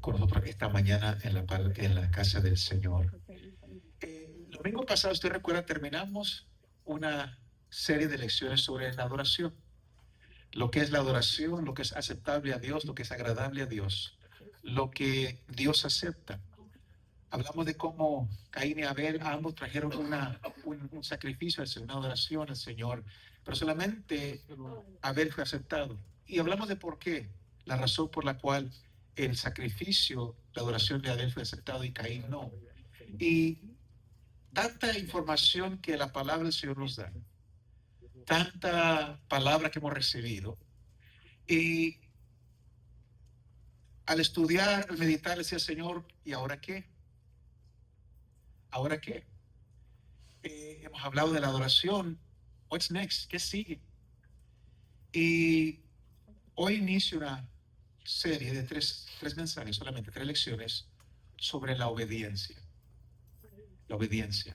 con nosotros esta mañana en la casa del Señor. El domingo pasado, usted recuerda, terminamos una serie de lecciones sobre la adoración. Lo que es la adoración, lo que es aceptable a Dios, lo que es agradable a Dios, lo que Dios acepta. Hablamos de cómo Caín y Abel ambos trajeron un sacrificio al Señor, una adoración al Señor, pero solamente Abel fue aceptado. Y hablamos de por qué, la razón por la cual el sacrificio, la adoración de Abel fue aceptado y Caín no. Y tanta información que la palabra del Señor nos da, tanta palabra que hemos recibido, y al estudiar, al meditar, le decía, Señor, ¿y ahora qué? ¿Ahora qué? Hemos hablado de la adoración. What's next? ¿Qué sigue? Y hoy inicio una serie de tres mensajes, solamente tres lecciones sobre la obediencia. La obediencia.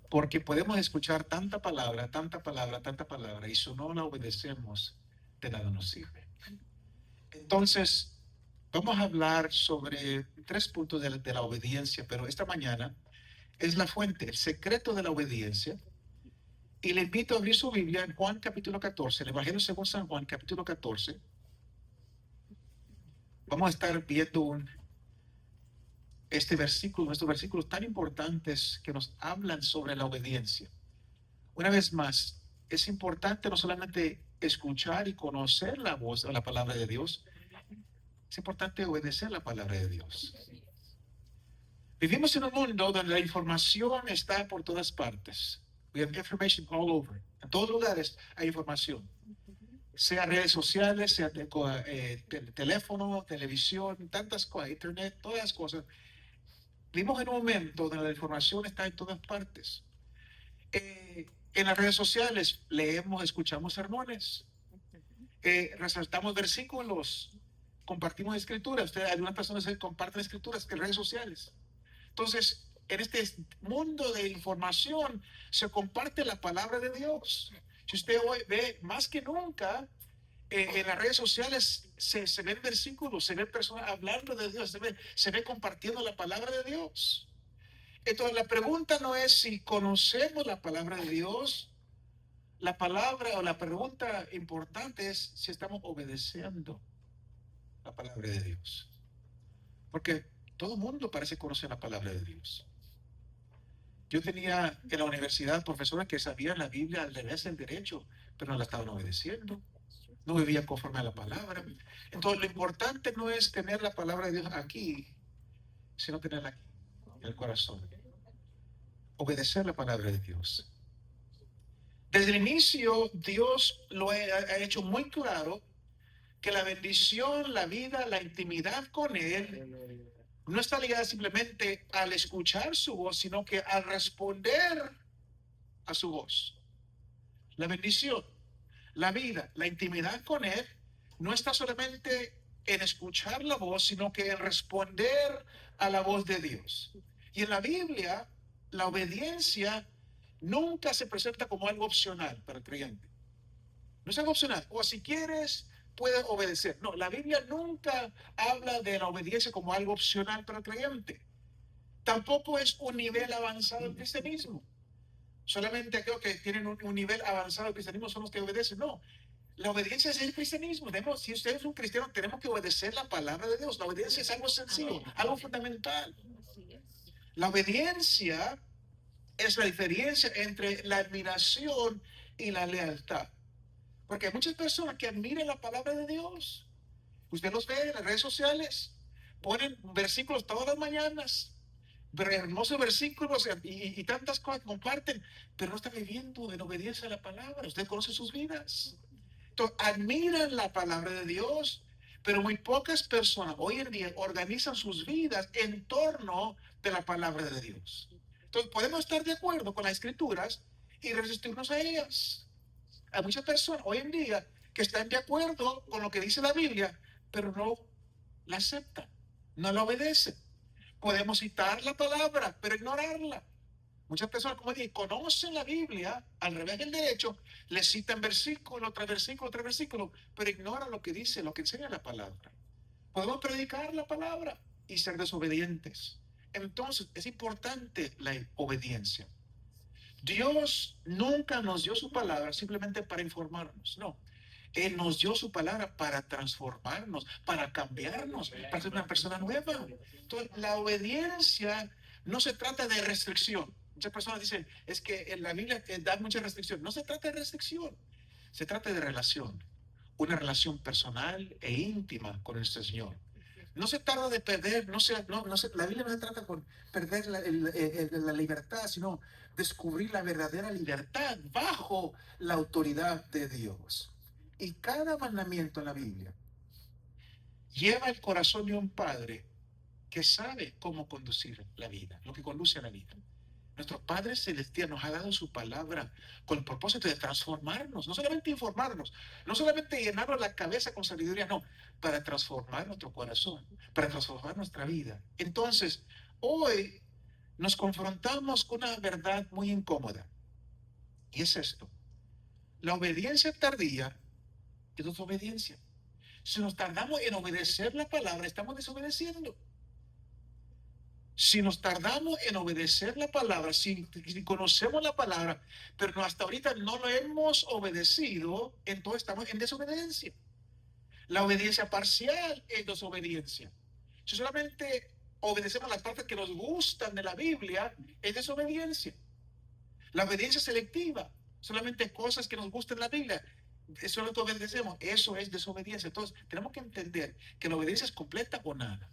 Porque podemos escuchar tanta palabra, tanta palabra, tanta palabra, y si no la obedecemos, de nada nos sirve. Entonces, vamos a hablar sobre tres puntos de la obediencia, pero esta mañana es la fuente, el secreto de la obediencia. Y le invito a abrir su Biblia en Juan capítulo 14, el Evangelio según San Juan capítulo 14. Vamos a estar viendo estos versículos tan importantes que nos hablan sobre la obediencia. Una vez más, es importante no solamente escuchar y conocer la voz o la palabra de Dios, es importante obedecer la palabra de Dios. Vivimos en un mundo donde la información está por todas partes. We have information all over. En todos lugares hay información. Sea redes sociales, sea teléfono, televisión, tantas cosas, internet, todas las cosas. Vivimos en un momento donde la información está en todas partes. En las redes sociales leemos, escuchamos sermones, resaltamos versículos, compartimos escrituras. Ustedes, algunas personas comparten escrituras en redes sociales. Entonces, en este mundo de información se comparte la palabra de Dios. Si usted hoy ve más que nunca, en las redes sociales se ven versículos, se ven personas hablando de Dios, se ve compartiendo la palabra de Dios. Entonces, la pregunta no es si conocemos la palabra de Dios, la palabra o la pregunta importante es si estamos obedeciendo la palabra de Dios. Porque todo el mundo parece conocer la palabra de Dios. Yo tenía en la universidad profesores que sabían la Biblia al revés del derecho, pero no la estaban obedeciendo. No vivían conforme a la palabra. Entonces, lo importante no es tener la palabra de Dios aquí, sino tenerla aquí, en el corazón. Obedecer la palabra de Dios. Desde el inicio, Dios ha hecho muy claro que la bendición, la vida, la intimidad con Él no está ligada simplemente al escuchar su voz, sino que al responder a su voz. La bendición, la vida, la intimidad con Él no está solamente en escuchar la voz, sino que en responder a la voz de Dios. Y en la Biblia, la obediencia nunca se presenta como algo opcional para el creyente. No es algo opcional. O si quieres, puedes obedecer. No, la Biblia nunca habla de la obediencia como algo opcional para el creyente. Tampoco es un nivel avanzado del cristianismo. Solamente aquellos que tienen un nivel avanzado del cristianismo son los que obedecen. No, la obediencia es el cristianismo. Si usted es un cristiano, tenemos que obedecer la palabra de Dios. La obediencia es algo sencillo, algo fundamental. La obediencia es la diferencia entre la admiración y la lealtad. Porque hay muchas personas que admiran la palabra de Dios. Usted los ve en las redes sociales, ponen versículos todas las mañanas, hermosos versículos y tantas cosas que comparten, pero no están viviendo en obediencia a la palabra. Usted conoce sus vidas. Entonces, admiran la palabra de Dios, pero muy pocas personas hoy en día organizan sus vidas en torno de la palabra de Dios. Entonces, podemos estar de acuerdo con las escrituras y resistirnos a ellas. Hay muchas personas hoy en día que están de acuerdo con lo que dice la Biblia, pero no la aceptan, no la obedecen. Podemos citar la palabra, pero ignorarla. Muchas personas, como dije, conocen la Biblia al revés del derecho, le citan versículo tras versículo tras versículo, pero ignoran lo que dice, lo que enseña la palabra. Podemos predicar la palabra y ser desobedientes. Entonces, es importante la obediencia. Dios nunca nos dio su palabra simplemente para informarnos, no. Él nos dio su palabra para transformarnos, para cambiarnos, para ser una persona nueva. Entonces, la obediencia no se trata de restricción. Muchas personas dicen, es que en la Biblia da mucha restricción. No se trata de restricción, se trata de relación. Una relación personal e íntima con nuestro Señor. No se trata de perder, la Biblia no se trata con perder la libertad, sino descubrir la verdadera libertad bajo la autoridad de Dios. Y cada mandamiento en la Biblia lleva el corazón de un padre que sabe cómo conducir la vida, lo que conduce a la vida. Nuestro Padre Celestial nos ha dado su palabra con el propósito de transformarnos, no solamente informarnos, no solamente llenarnos la cabeza con sabiduría, no, para transformar nuestro corazón, para transformar nuestra vida. Entonces, hoy nos confrontamos con una verdad muy incómoda, y es esto: la obediencia tardía es desobediencia. Si nos tardamos en obedecer la palabra, estamos desobedeciendo. Si nos tardamos en obedecer la palabra, si conocemos la palabra, pero hasta ahorita no lo hemos obedecido, entonces estamos en desobediencia. La obediencia parcial es desobediencia. Si solamente obedecemos las partes que nos gustan de la Biblia, es desobediencia. La obediencia selectiva, solamente cosas que nos gustan de la Biblia, eso es lo que obedecemos, eso es desobediencia. Entonces, tenemos que entender que la obediencia es completa o nada.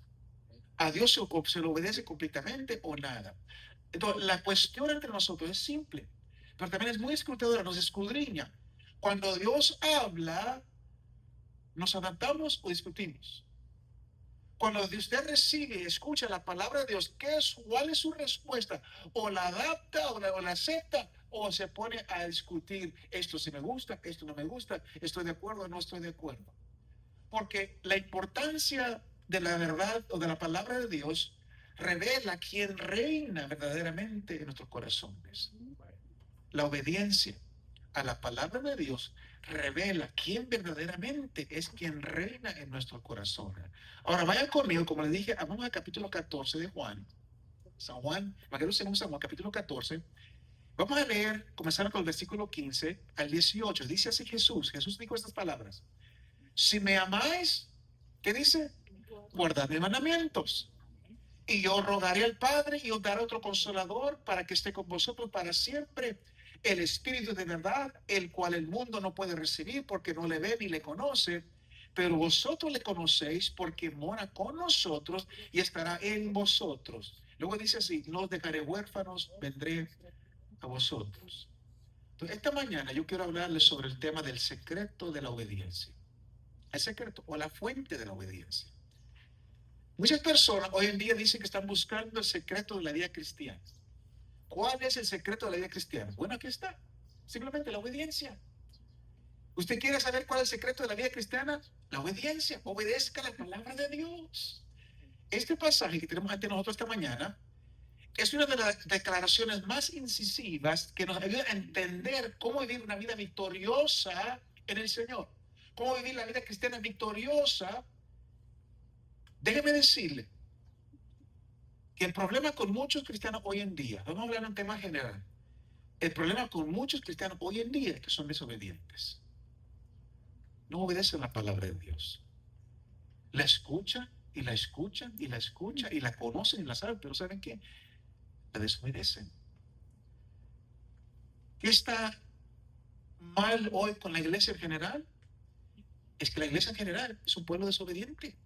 A Dios se le obedece completamente o nada. Entonces, la cuestión entre nosotros es simple, pero también es muy escrutadora, nos escudriña. Cuando Dios habla, ¿nos adaptamos o discutimos? Cuando usted recibe y escucha la palabra de Dios, ¿cuál es su respuesta? ¿O la adapta o la acepta? ¿O se pone a discutir, esto sí me gusta, esto no me gusta, estoy de acuerdo o no estoy de acuerdo? Porque la importancia de la verdad o de la palabra de Dios revela quién reina verdaderamente en nuestros corazones. La obediencia a la palabra de Dios revela quién verdaderamente es quien reina en nuestro corazón. Ahora vayan conmigo, como les dije, vamos al capítulo 14 de Juan. San Juan, San Juan, capítulo 14. Vamos a leer, comenzando con el versículo 15 al 18. Dice así Jesús dijo estas palabras: si me amáis, ¿qué dice? Guardad mis mandamientos. Y yo rogaré al Padre y os daré otro consolador para que esté con vosotros para siempre, el Espíritu de verdad, el cual el mundo no puede recibir porque no le ve ni le conoce, pero vosotros le conocéis porque mora con nosotros y estará en vosotros. Luego dice así: no os dejaré huérfanos, vendré a vosotros. Entonces, esta mañana yo quiero hablarles sobre el tema del secreto de la obediencia. El secreto o la fuente de la obediencia. Muchas personas hoy en día dicen que están buscando el secreto de la vida cristiana. ¿Cuál es el secreto de la vida cristiana? Bueno, aquí está. Simplemente la obediencia. ¿Usted quiere saber cuál es el secreto de la vida cristiana? La obediencia. Obedezca la palabra de Dios. Este pasaje que tenemos ante nosotros esta mañana es una de las declaraciones más incisivas que nos ayuda a entender cómo vivir una vida victoriosa en el Señor. Cómo vivir la vida cristiana victoriosa. Déjeme decirle que el problema con muchos cristianos hoy en día, vamos a hablar de un tema general, el problema con muchos cristianos hoy en día es que son desobedientes. No obedecen la palabra de Dios. La escuchan y la escuchan y la escuchan y la conocen y la saben, pero ¿saben qué? La desobedecen. ¿Qué está mal hoy con la iglesia en general? Es que la iglesia en general es un pueblo desobediente.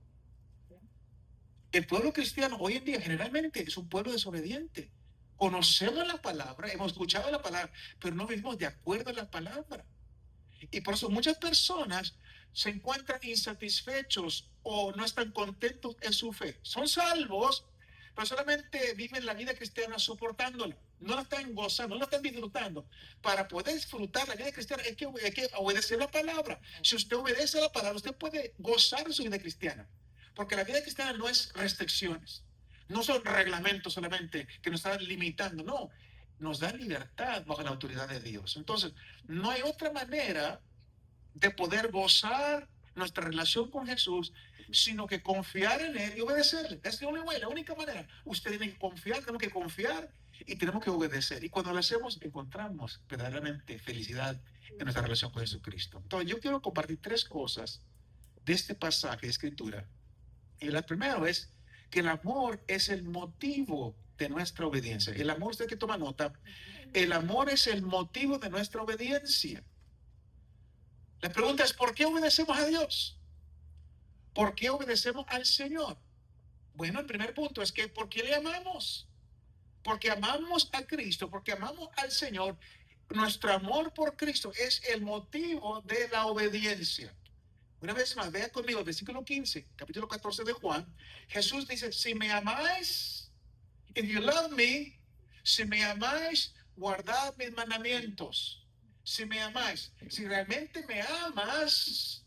El pueblo cristiano hoy en día generalmente es un pueblo desobediente. Conocemos la palabra, hemos escuchado la palabra, pero no vivimos de acuerdo a la palabra. Y por eso muchas personas se encuentran insatisfechos o no están contentos en su fe. Son salvos, pero solamente viven la vida cristiana soportándola. No la están gozando, no la están disfrutando. Para poder disfrutar la vida cristiana hay que obedecer la palabra. Si usted obedece a la palabra, usted puede gozar de su vida cristiana. Porque la vida cristiana no es restricciones. No son reglamentos solamente que nos están limitando. No, nos da libertad bajo la autoridad de Dios. Entonces, no hay otra manera de poder gozar nuestra relación con Jesús, sino que confiar en Él y obedecerle. Es la única manera. Usted tiene que confiar, tenemos que confiar y tenemos que obedecer. Y cuando lo hacemos, encontramos verdaderamente felicidad en nuestra relación con Jesucristo. Entonces, yo quiero compartir tres cosas de este pasaje de Escritura. Y la primera es que el amor es el motivo de nuestra obediencia. El amor, usted que toma nota, el amor es el motivo de nuestra obediencia. La pregunta es, ¿por qué obedecemos a Dios? ¿Por qué obedecemos al Señor? Bueno, el primer punto es que ¿por qué le amamos? Porque amamos a Cristo, porque amamos al Señor. Nuestro amor por Cristo es el motivo de la obediencia. Una vez más, vea conmigo el versículo 15, capítulo 14 de Juan. Jesús dice, si me amáis, if you love me, si me amáis, guardad mis mandamientos. Si me amáis, si realmente me amas,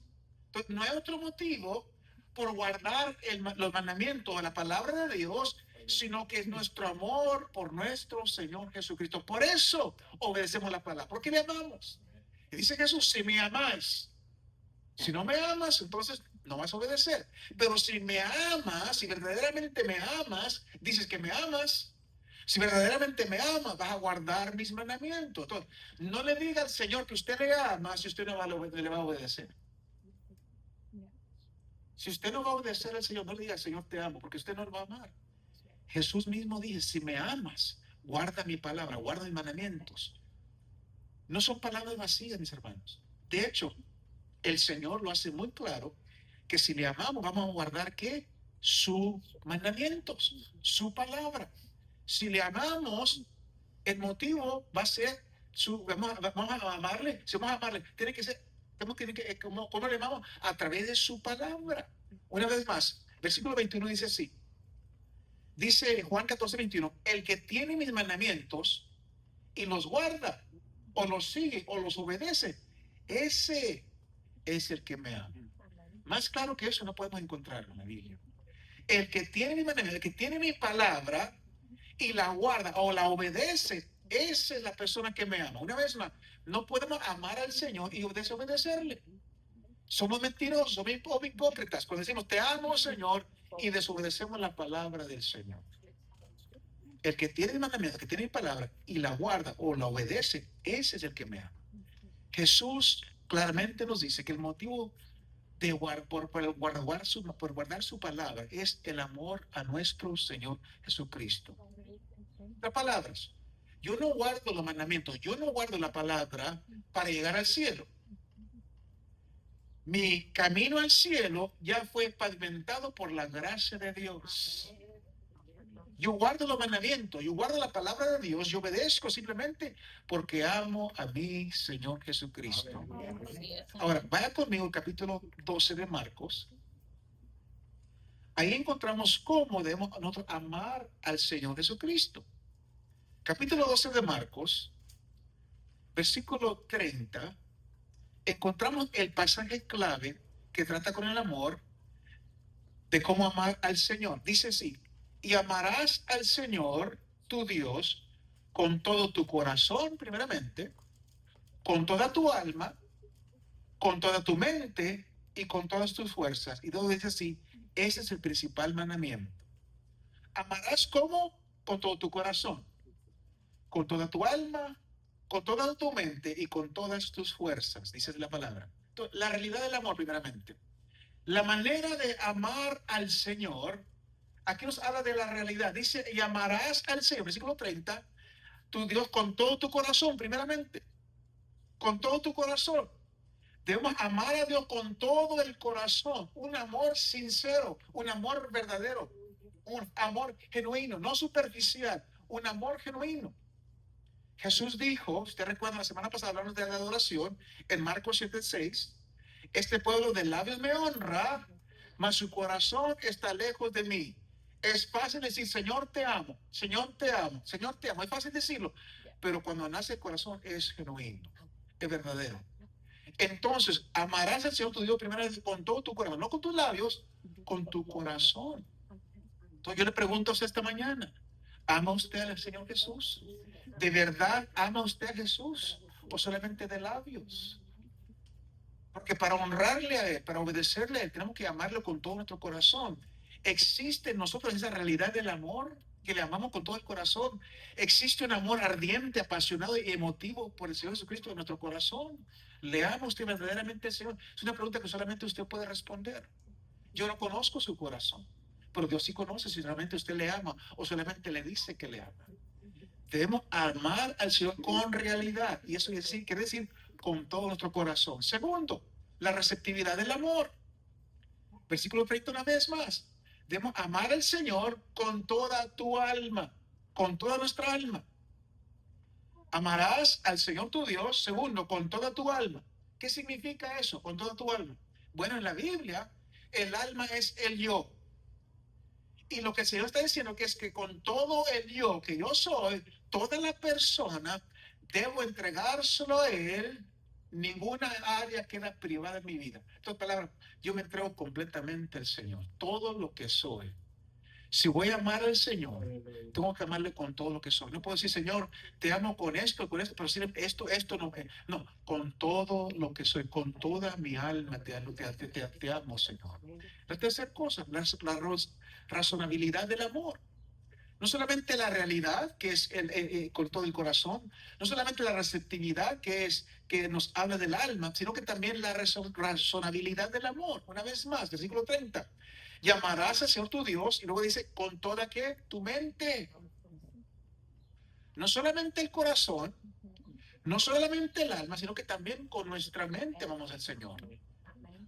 no hay otro motivo por guardar los mandamientos de la palabra de Dios, sino que es nuestro amor por nuestro Señor Jesucristo. Por eso obedecemos la palabra, porque le amamos. Y dice Jesús, si me amáis. Si no me amas, entonces no vas a obedecer. Pero si me amas, si verdaderamente me amas, dices que me amas. Si verdaderamente me amas, vas a guardar mis mandamientos. Entonces, no le diga al Señor que usted le ama si usted no le va a obedecer. Si usted no va a obedecer al Señor, no le diga al Señor te amo, porque usted no lo va a amar. Jesús mismo dice, si me amas, guarda mi palabra, guarda mis mandamientos. No son palabras vacías, mis hermanos. De hecho, el Señor lo hace muy claro que si le amamos vamos a guardar ¿qué? Sus mandamientos, su palabra. Si le amamos, el motivo va a ser vamos a amarle, si vamos a amarle, tiene que ser, ¿cómo le amamos? A través de su palabra. Una vez más, versículo 21 dice así. Dice Juan 14, 21, el que tiene mis mandamientos y los guarda, o los sigue, o los obedece, ese es el que me ama. Más claro que eso no podemos encontrarlo en la Biblia. El que tiene mi mandamiento, el que tiene mi palabra y la guarda o la obedece, esa es la persona que me ama. Una vez más, no podemos amar al Señor y desobedecerle. Somos mentirosos, somos hipócritas cuando decimos te amo, Señor, y desobedecemos la palabra del Señor. El que tiene mi mandamiento, el que tiene mi palabra y la guarda o la obedece, ese es el que me ama. Jesús claramente nos dice que el motivo de por guardar su palabra es el amor a nuestro Señor Jesucristo. Las palabras. Yo no guardo los mandamientos, yo no guardo la palabra para llegar al cielo. Mi camino al cielo ya fue pavimentado por la gracia de Dios. Yo guardo los mandamientos, yo guardo la palabra de Dios, yo obedezco simplemente porque amo a mi Señor Jesucristo. Ahora, vaya conmigo al capítulo 12 de Marcos. Ahí encontramos cómo debemos nosotros amar al Señor Jesucristo. Capítulo 12 de Marcos, versículo 30, encontramos el pasaje clave que trata con el amor, de cómo amar al Señor. Dice así, y amarás al Señor, tu Dios, con todo tu corazón, primeramente, con toda tu alma, con toda tu mente y con todas tus fuerzas. Y todo dice así, ese es el principal mandamiento. Amarás como con todo tu corazón, con toda tu alma, con toda tu mente y con todas tus fuerzas, dice la palabra. Entonces, la realidad del amor, primeramente. La manera de amar al Señor, aquí nos habla de la realidad. Dice, y amarás al Señor, versículo 30, tu Dios con todo tu corazón, primeramente. Con todo tu corazón. Debemos amar a Dios con todo el corazón. Un amor sincero, un amor verdadero, un amor genuino, no superficial, un amor genuino. Jesús dijo, usted recuerda la semana pasada hablamos de la adoración, en Marcos 7:6, este pueblo de labios me honra, mas su corazón está lejos de mí. Es fácil decir, Señor te amo, Señor te amo, Señor te amo. Es fácil decirlo, pero cuando nace el corazón es genuino, es verdadero. Entonces, amarás al Señor tu Dios primero con todo tu corazón, no con tus labios, con tu corazón. Entonces yo le pregunto a usted esta mañana, ¿ama usted al Señor Jesús? ¿De verdad ama usted a Jesús? ¿O solamente de labios? Porque para honrarle a Él, para obedecerle a Él, tenemos que amarlo con todo nuestro corazón. Existe en nosotros esa realidad del amor, que le amamos con todo el corazón. Existe un amor ardiente, apasionado y emotivo por el Señor Jesucristo en nuestro corazón. ¿Le ama usted verdaderamente al Señor? Es una pregunta que solamente usted puede responder. Yo no conozco su corazón, pero Dios sí conoce si realmente usted le ama o solamente le dice que le ama. Debemos amar al Señor con realidad. Y eso quiere decir con todo nuestro corazón. Segundo, la receptividad del amor. Versículo 30 una vez más. Debemos amar al Señor con toda tu alma, con toda nuestra alma. Amarás al Señor tu Dios, segundo, con toda tu alma. ¿Qué significa eso, con toda tu alma? Bueno, en la Biblia, el alma es el yo. Y lo que el Señor está diciendo que es que con todo el yo que yo soy, toda la persona, debo entregárselo a Él. Ninguna área queda privada en mi vida. En otras palabras, yo me entrego completamente al Señor. Todo lo que soy. Si voy a amar al Señor, tengo que amarle con todo lo que soy. No puedo decir, Señor, te amo con esto, pero si esto no. No, con todo lo que soy, con toda mi alma te amo, Señor. La tercera cosa, la razonabilidad del amor. No solamente la realidad, que es con todo el corazón, no solamente la receptividad, que es que nos habla del alma, sino que también la razonabilidad del amor. Una vez más, versículo 30. Llamarás al Señor tu Dios, y luego dice, con toda que tu mente. No solamente el corazón, no solamente el alma, sino que también con nuestra mente vamos al Señor.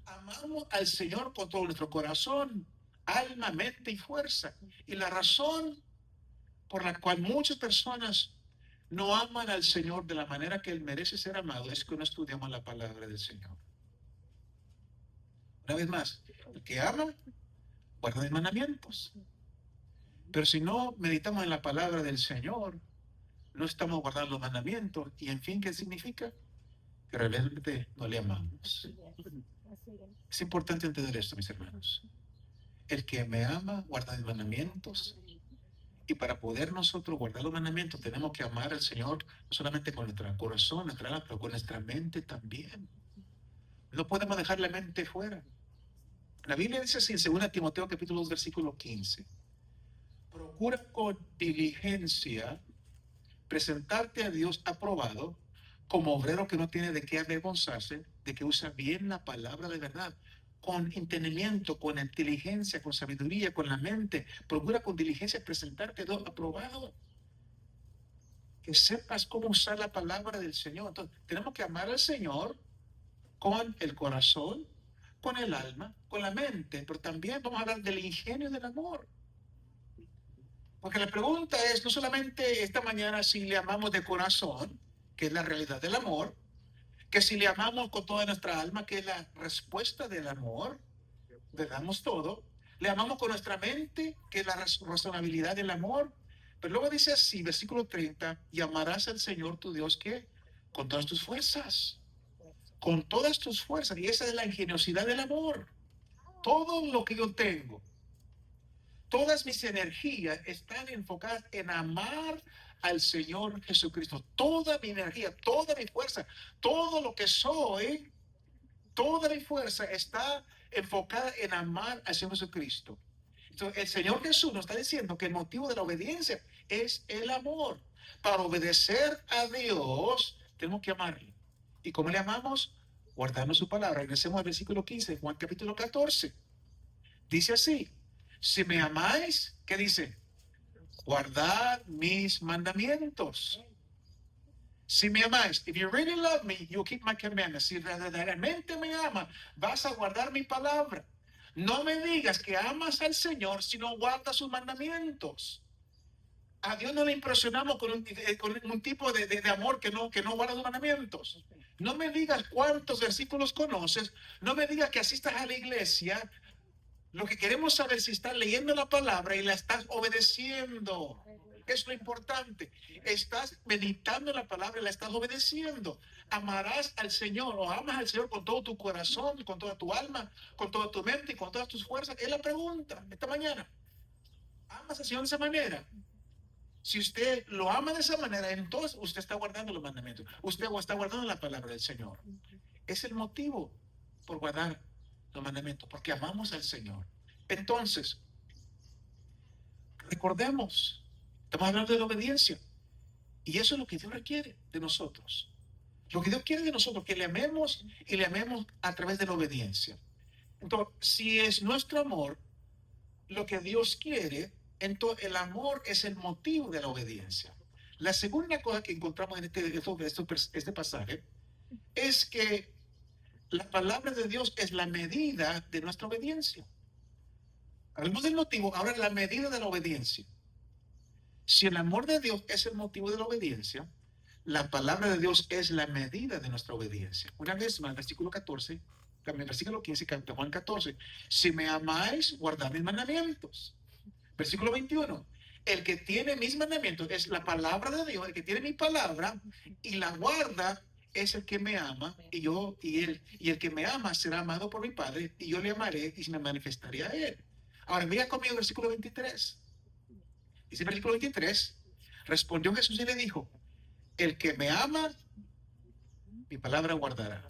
Amamos al Señor con todo nuestro corazón, alma, mente y fuerza. Y la razón por la cual muchas personas no aman al Señor de la manera que Él merece ser amado es que no estudiamos la palabra del Señor. Una vez más, el que ama, guarda mis mandamientos. Pero si no meditamos en la palabra del Señor, no estamos guardando los mandamientos. Y en fin, ¿qué significa? Que realmente no le amamos. Es importante entender esto, mis hermanos. El que me ama, guarda mis mandamientos. Y para poder nosotros guardar los mandamientos, tenemos que amar al Señor no solamente con nuestro corazón, nuestra alma, pero con nuestra mente también. No podemos dejar la mente fuera. La Biblia dice así en 2 Timoteo capítulo 2, versículo 15. Procura con diligencia presentarte a Dios aprobado como obrero que no tiene de qué avergonzarse, de que usa bien la palabra de verdad, con entendimiento, con inteligencia, con sabiduría, con la mente. Procura con diligencia presentarte a Dios aprobado. Que sepas cómo usar la palabra del Señor. Entonces, tenemos que amar al Señor con el corazón, con el alma, con la mente, pero también vamos a hablar del ingenio del amor. Porque la pregunta es no solamente esta mañana si le amamos de corazón, que es la realidad del amor, que si le amamos con toda nuestra alma, que es la respuesta del amor, le damos todo, le amamos con nuestra mente, que es la razonabilidad del amor, pero luego dice así, versículo 30, y amarás al Señor tu Dios que con todas tus fuerzas, con todas tus fuerzas, y esa es la ingeniosidad del amor. Todo lo que yo tengo, todas mis energías están enfocadas en amar al Señor Jesucristo. Toda mi energía, toda mi fuerza, todo lo que soy, toda mi fuerza está enfocada en amar al Señor Jesucristo. Entonces, el Señor Jesús nos está diciendo que el motivo de la obediencia es el amor. Para obedecer a Dios, tenemos que amarle. ¿Y cómo le amamos? Guardando su palabra. Regresemos al versículo 15 de Juan capítulo 14. Dice así, si me amáis, ¿qué dice? Guardad mis mandamientos. Si me amáis, if you really love me, you'll keep my commandments. Si verdaderamente me ama, vas a guardar mi palabra. No me digas que amas al Señor si no guardas sus mandamientos. A Dios no le impresionamos con un tipo de amor que no guarda sus mandamientos. No me digas cuántos versículos conoces. No me digas que asistas a la iglesia. Lo que queremos saber es si estás leyendo la palabra y la estás obedeciendo. Es lo importante. Estás meditando la palabra y la estás obedeciendo. Amarás al Señor o amas al Señor con todo tu corazón, con toda tu alma, con toda tu mente y con todas tus fuerzas. Es la pregunta esta mañana. ¿Amas al Señor de esa manera? Si usted lo ama de esa manera, entonces usted está guardando los mandamientos. Usted está guardando la palabra del Señor. Es el motivo por guardar los mandamientos, porque amamos al Señor. Entonces, recordemos, estamos hablando de la obediencia. Y eso es lo que Dios requiere de nosotros. Lo que Dios quiere de nosotros, que le amemos y le amemos a través de la obediencia. Entonces, si es nuestro amor lo que Dios quiere, entonces el amor es el motivo de la obediencia. La segunda cosa que encontramos en este pasaje es que la palabra de Dios es la medida de nuestra obediencia. Hablemos del motivo, ahora la medida de la obediencia. Si el amor de Dios es el motivo de la obediencia, la palabra de Dios es la medida de nuestra obediencia. Una vez más, versículo 14, también versículo 15, Juan 14. Si me amáis, guardad mis mandamientos. Versículo 21. El que tiene mis mandamientos es la palabra de Dios, el que tiene mi palabra y la guarda es el que me ama, y el que me ama será amado por mi Padre, y yo le amaré y me manifestaré a él. Ahora, mira conmigo el versículo 23. Dice el versículo 23, respondió Jesús y le dijo, el que me ama, mi palabra guardará.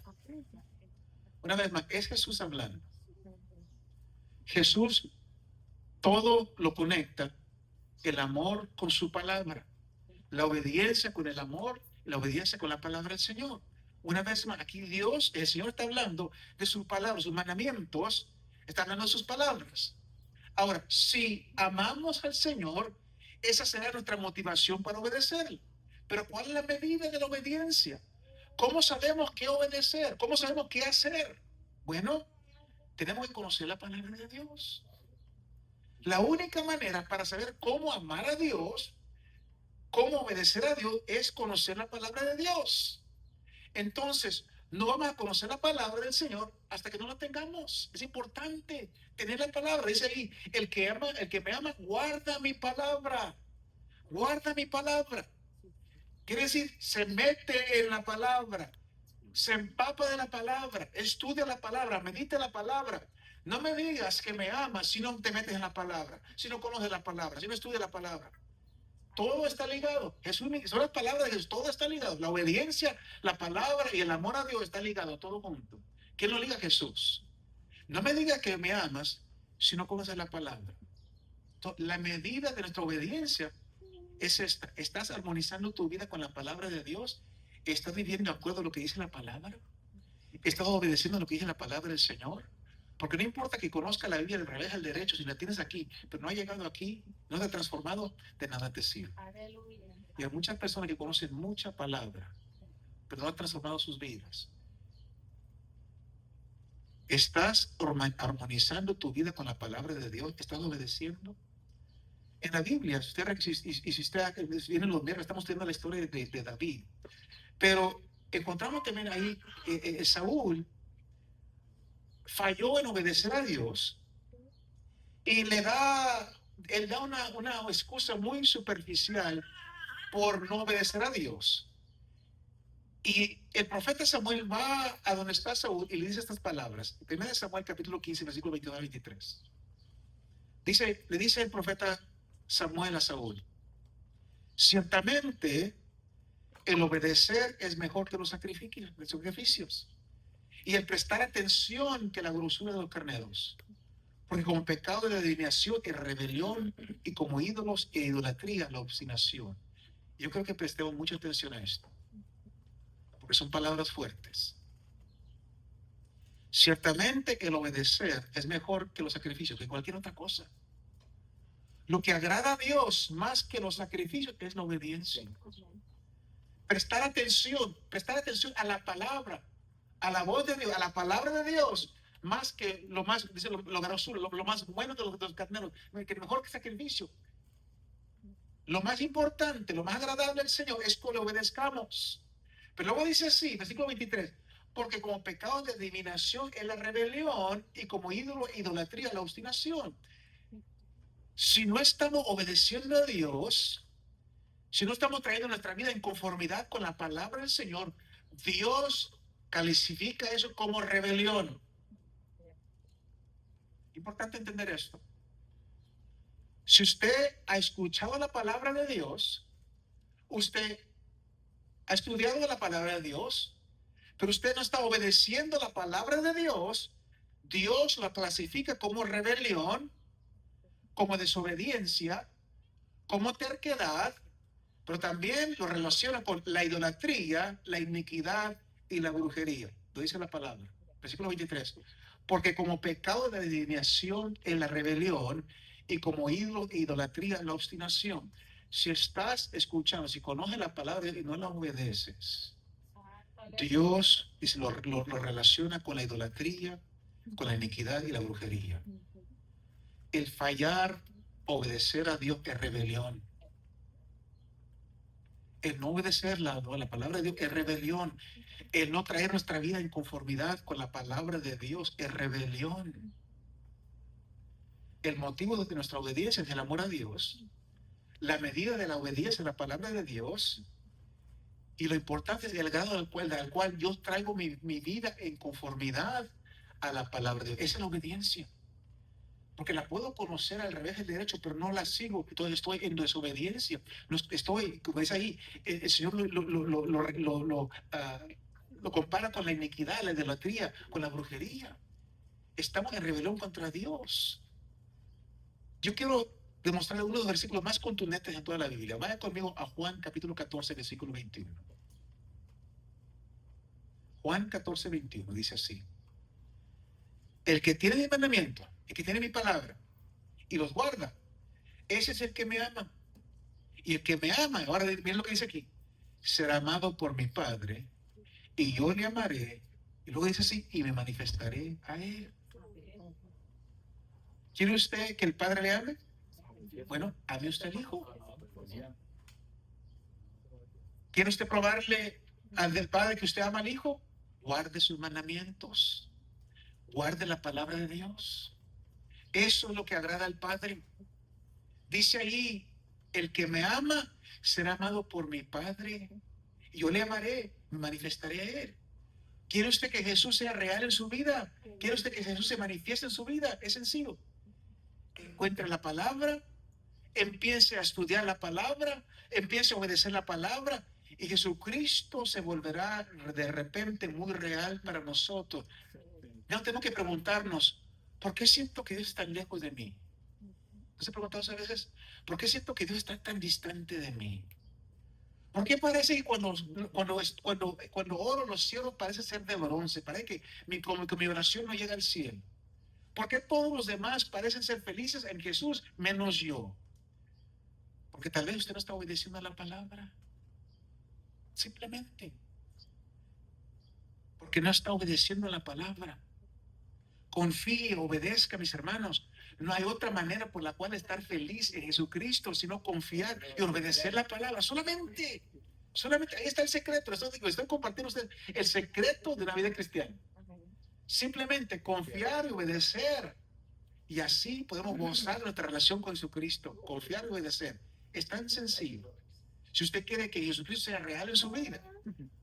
Una vez más, es Jesús hablando. Jesús todo lo conecta, el amor con su palabra, la obediencia con el amor, la obediencia con la palabra del Señor. Una vez más, aquí Dios, el Señor está hablando de sus palabras, sus mandamientos, está hablando de sus palabras. Ahora, si amamos al Señor, esa será nuestra motivación para obedecer. Pero ¿cuál es la medida de la obediencia? ¿Cómo sabemos qué obedecer? ¿Cómo sabemos qué hacer? Bueno, tenemos que conocer la palabra de Dios. La única manera para saber cómo amar a Dios, cómo obedecer a Dios, es conocer la palabra de Dios. Entonces, no vamos a conocer la palabra del Señor hasta que no la tengamos. Es importante tener la palabra. Dice ahí, el que me ama, guarda mi palabra. Guarda mi palabra. Quiere decir, se mete en la palabra, se empapa de la palabra, estudia la palabra, medita la palabra. No me digas que me amas si no te metes en la palabra, si no conoces la palabra, si no estudias la palabra. Todo está ligado. Jesús, son las palabras de Jesús, todo está ligado. La obediencia, la palabra y el amor a Dios está ligado, todo junto. ¿Quién lo liga? Jesús. No me digas que me amas si no conoces la palabra. La medida de nuestra obediencia es esta. ¿Estás armonizando tu vida con la palabra de Dios? ¿Estás viviendo de acuerdo a lo que dice la palabra? ¿Estás obedeciendo a lo que dice la palabra del Señor? Porque no importa que conozca la Biblia del revés al derecho, si la tienes aquí, pero no ha llegado aquí, no se ha transformado, de nada te sirve. Y hay muchas personas que conocen mucha palabra, pero no han transformado sus vidas. ¿Estás armonizando tu vida con la palabra de Dios? ¿Estás obedeciendo? En la Biblia, si usted viene los viernes, estamos teniendo la historia de David. Pero encontramos también ahí, Saúl falló en obedecer a Dios y él da una excusa muy superficial por no obedecer a Dios. Y el profeta Samuel va a donde está Saúl y le dice estas palabras. 1 Samuel capítulo 15, versículo 22 a 23. Le dice el profeta Samuel a Saúl, ciertamente el obedecer es mejor que los sacrificios y el prestar atención que la grosura de los carneros. Porque como pecado de adivinación y rebelión y como ídolos e idolatría, la obstinación. Yo creo que prestemos mucha atención a esto, porque son palabras fuertes. Ciertamente el obedecer es mejor que los sacrificios, que cualquier otra cosa. Lo que agrada a Dios más que los sacrificios es la obediencia. Prestar atención a la palabra, a la voz de Dios, a la palabra de Dios, más que lo más, dice lo grosero, lo más bueno de los carneros, que mejor que sacrificio. Lo más importante, lo más agradable al Señor es que le obedezcamos. Pero luego dice así, versículo 23, porque como pecado de adivinación es la rebelión y como idolatría la obstinación. Si no estamos obedeciendo a Dios, si no estamos trayendo nuestra vida en conformidad con la palabra del Señor, Dios califica eso como rebelión. Importante entender esto. Si usted ha escuchado la palabra de Dios, usted ha estudiado la palabra de Dios, pero usted no está obedeciendo la palabra de Dios, Dios la clasifica como rebelión, como desobediencia, como terquedad, pero también lo relaciona con la idolatría, la iniquidad y la brujería. Lo dice la palabra. Versículo 23. Porque como pecado de adivinación en la rebelión y como idolatría en la obstinación. Si estás escuchando, si conoces la palabra y no la obedeces, Dios lo relaciona con la idolatría, con la iniquidad y la brujería. El fallar, obedecer a Dios es rebelión. El no obedecer la palabra de Dios es rebelión. El no traer nuestra vida en conformidad con la palabra de Dios es rebelión. El motivo de nuestra obediencia es el amor a Dios. La medida de la obediencia a la palabra de Dios. Y lo importante es el grado al cual yo traigo mi vida en conformidad a la palabra de Dios. Esa es la obediencia. Porque la puedo conocer al revés del derecho, pero no la sigo. Entonces estoy en desobediencia. No estoy, como es ahí, el Señor lo compara con la iniquidad, la idolatría, con la brujería. Estamos en rebelión contra Dios. Yo quiero demostrarle uno de los versículos más contundentes en toda la Biblia. Vaya conmigo a Juan capítulo 14, versículo 21. Juan 14, 21 dice así. El que tiene mi mandamiento, el que tiene mi palabra y los guarda, ese es el que me ama. Y el que me ama, ahora miren lo que dice aquí, será amado por mi Padre, y yo le amaré. Y luego dice así, y me manifestaré a él. ¿Quiere usted que el Padre le ame? Bueno, ame usted al Hijo. ¿Quiere usted probarle al del Padre que usted ama al Hijo? Guarde sus mandamientos. Guarde la palabra de Dios. Eso es lo que agrada al Padre. Dice ahí, el que me ama será amado por mi Padre. Yo le amaré, me manifestaré a él. ¿Quiere usted que Jesús sea real en su vida? ¿Quiere usted que Jesús se manifieste en su vida? Es sencillo. Encuentre la palabra, empiece a estudiar la palabra, empiece a obedecer la palabra y Jesucristo se volverá de repente muy real para nosotros. No tenemos que preguntarnos, ¿por qué siento que Dios está tan lejos de mí? ¿No se ha preguntado a veces? ¿Por qué siento que Dios está tan distante de mí? ¿Por qué parece que cuando oro los cielos parece ser de bronce? Parece que como que mi oración no llega al cielo. ¿Por qué todos los demás parecen ser felices en Jesús menos yo? Porque tal vez usted no está obedeciendo a la palabra. Simplemente. Porque no está obedeciendo a la palabra. Confíe, obedezca, mis hermanos. No hay otra manera por la cual estar feliz en Jesucristo, sino confiar y obedecer la palabra. Solamente ahí está el secreto. Estoy compartiendo usted el secreto de una vida cristiana. Simplemente confiar y obedecer. Y así podemos gozar de nuestra relación con Jesucristo. Confiar y obedecer. Es tan sencillo. Si usted quiere que Jesucristo sea real en su vida,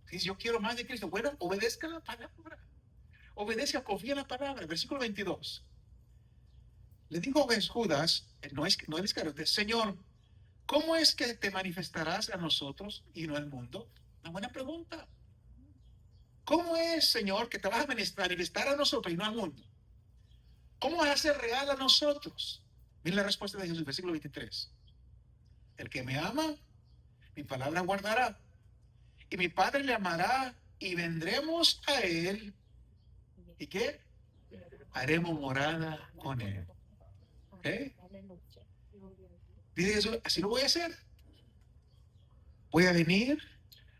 si yo quiero más de Cristo, bueno, obedezca la palabra. Obedezca, confía en la palabra. Versículo 22. Le dijo Judas, no es Iscariote, Señor, ¿cómo es que te manifestarás a nosotros y no al mundo? Una buena pregunta. ¿Cómo es, Señor, que te vas a manifestar a nosotros y no al mundo? ¿Cómo vas a ser real a nosotros? Miren la respuesta de Jesús, versículo 23. El que me ama, mi palabra guardará. Y mi Padre le amará y vendremos a él. ¿Y qué? Haremos morada con él. ¿Eh? Dice Jesús, así lo voy a hacer. Voy a venir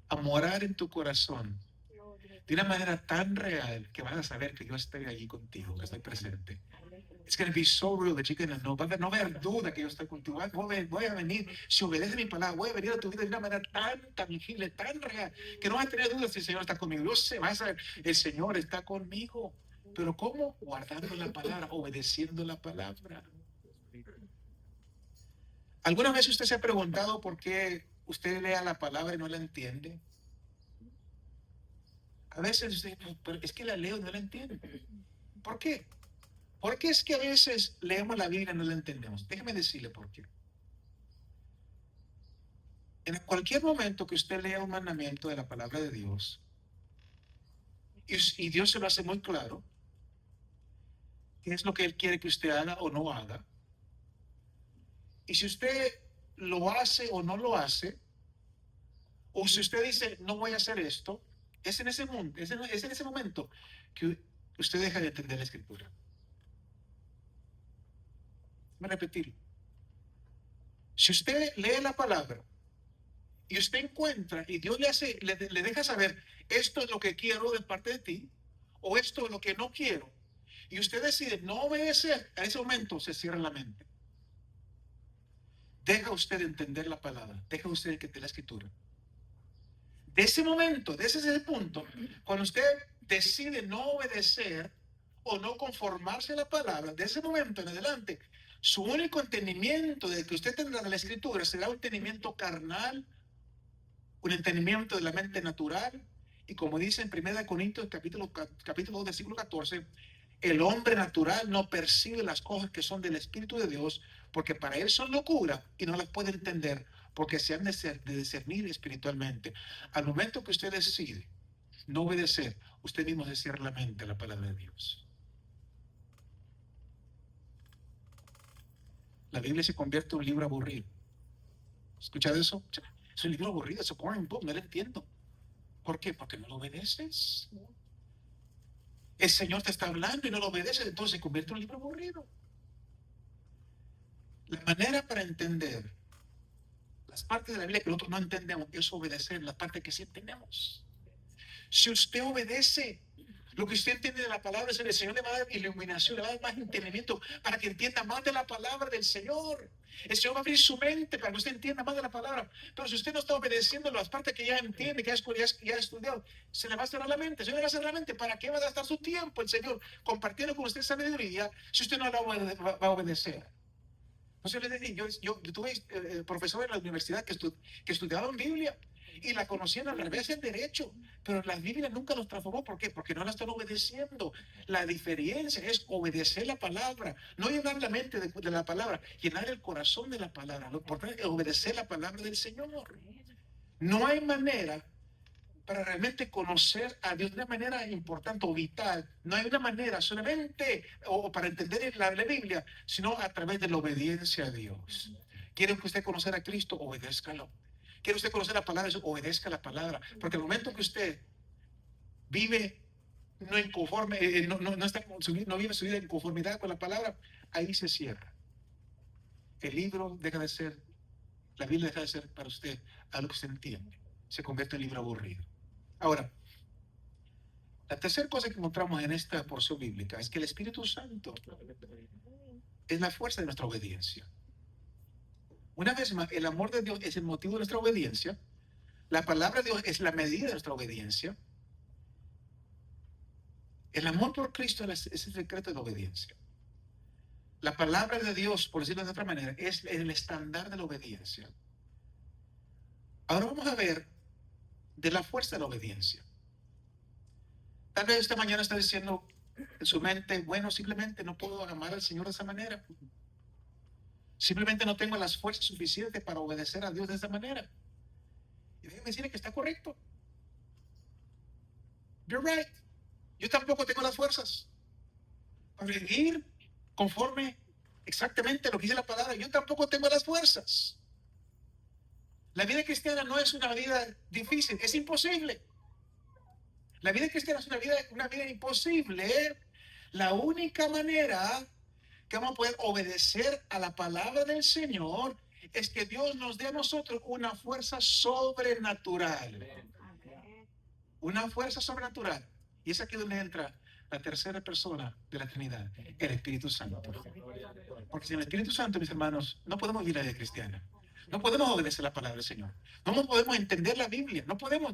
a morar en tu corazón de una manera tan real que vas a saber que yo estoy allí contigo, que estoy presente. It's going to be so real that you're going to know. No va a haber duda que yo estoy contigo. Voy a venir, si obedeces mi palabra, voy a venir a tu vida de una manera tan tangible, tan real, que no vas a tener dudas si el Señor está conmigo. Yo sé, vas a saber, el Señor está conmigo. Pero ¿cómo? Guardando la palabra, obedeciendo la palabra. ¿Alguna vez usted se ha preguntado por qué usted lea la palabra y no la entiende? A veces usted, pero es que la leo y no la entiendo. ¿Por qué? Porque es que a veces leemos la Biblia y no la entendemos. Déjeme decirle por qué. En cualquier momento que usted lea un mandamiento de la palabra de Dios, y Dios se lo hace muy claro, qué es lo que Él quiere que usted haga o no haga. Y si usted lo hace o no lo hace, o si usted dice, no voy a hacer esto, es en ese, es en ese momento que usted deja de entender la escritura. Voy a repetir. Si usted lee la palabra y usted encuentra y Dios le deja saber, esto es lo que quiero de parte de ti, o esto es lo que no quiero, y usted decide no obedecer, a ese momento se cierra la mente. Deja usted de entender la palabra, deja usted que te la escritura. De ese momento, de ese punto, cuando usted decide no obedecer o no conformarse a la palabra, de ese momento en adelante, su único entendimiento de que usted tendrá de la escritura será un entendimiento carnal, un entendimiento de la mente natural. Y como dice en 1 Corintios capítulo 2 versículo 14, el hombre natural no percibe las cosas que son del Espíritu de Dios, porque para él son locura y no las puede entender, porque se han de discernir espiritualmente. Al momento que usted decide no obedecer, usted mismo se cierra la mente a la palabra de Dios. La Biblia se convierte en un libro aburrido. ¿Escuchado eso? Es un libro aburrido, es un boring book, no lo entiendo. ¿Por qué? Porque no lo obedeces. El Señor te está hablando y no lo obedeces, entonces se convierte en un libro aburrido. La manera para entender las partes de la Biblia que nosotros no entendemos es obedecer las partes que sí entendemos. Si usted obedece lo que usted entiende de la palabra, el Señor le va a dar iluminación, le va a dar más entendimiento para que entienda más de la palabra del Señor. El Señor va a abrir su mente para que usted entienda más de la palabra. Pero si usted no está obedeciendo las partes que ya entiende, que ya ha estudiado, se le va a cerrar la mente. Se le va a cerrar la mente. ¿Para qué va a gastar su tiempo el Señor compartiendo con usted sabiduría si usted no la va a obedecer? Entonces le decía, yo tuve profesor en la universidad que estudiaban Biblia y la conocían al revés del derecho, pero la Biblia nunca los transformó. ¿Por qué? Porque no la están obedeciendo. La diferencia es obedecer la palabra, no llenar la mente de la palabra, llenar el corazón de la palabra. Lo importante es obedecer la palabra del Señor. No hay manera para realmente conocer a Dios de una manera importante o vital. No hay una manera solamente o para entender la Biblia, sino a través de la obediencia a Dios. ¿Quiere usted conocer a Cristo? Obedézcalo. ¿Quiere usted conocer la palabra? Obedezca la palabra. Porque el momento que usted vive no inconforme, no vive su vida en conformidad con la palabra, ahí se cierra. El libro deja de ser, la Biblia deja de ser para usted algo que usted entiende. Se convierte en un libro aburrido. Ahora, la tercera cosa que encontramos en esta porción bíblica es que el Espíritu Santo es la fuerza de nuestra obediencia. Una vez más, el amor de Dios es el motivo de nuestra obediencia. La palabra de Dios es la medida de nuestra obediencia. El amor por Cristo es el secreto de la obediencia. La palabra de Dios, por decirlo de otra manera, es el estándar de la obediencia. Ahora vamos a ver de la fuerza de la obediencia. Tal vez esta mañana está diciendo en su mente, bueno, simplemente no puedo amar al Señor de esa manera. Simplemente no tengo las fuerzas suficientes para obedecer a Dios de esa manera. Y déjeme decirle que está correcto. You're right. Yo tampoco tengo las fuerzas para vivir conforme exactamente lo que dice la palabra. Yo tampoco tengo las fuerzas. La vida cristiana no es una vida difícil, es imposible. La vida cristiana es una vida imposible. La única manera que vamos a poder obedecer a la palabra del Señor es que Dios nos dé a nosotros una fuerza sobrenatural. Una fuerza sobrenatural. Y es aquí donde entra la tercera persona de la Trinidad, el Espíritu Santo. Porque sin el Espíritu Santo, mis hermanos, no podemos vivir la vida cristiana. No podemos obedecer la palabra del Señor. No podemos entender la Biblia. No podemos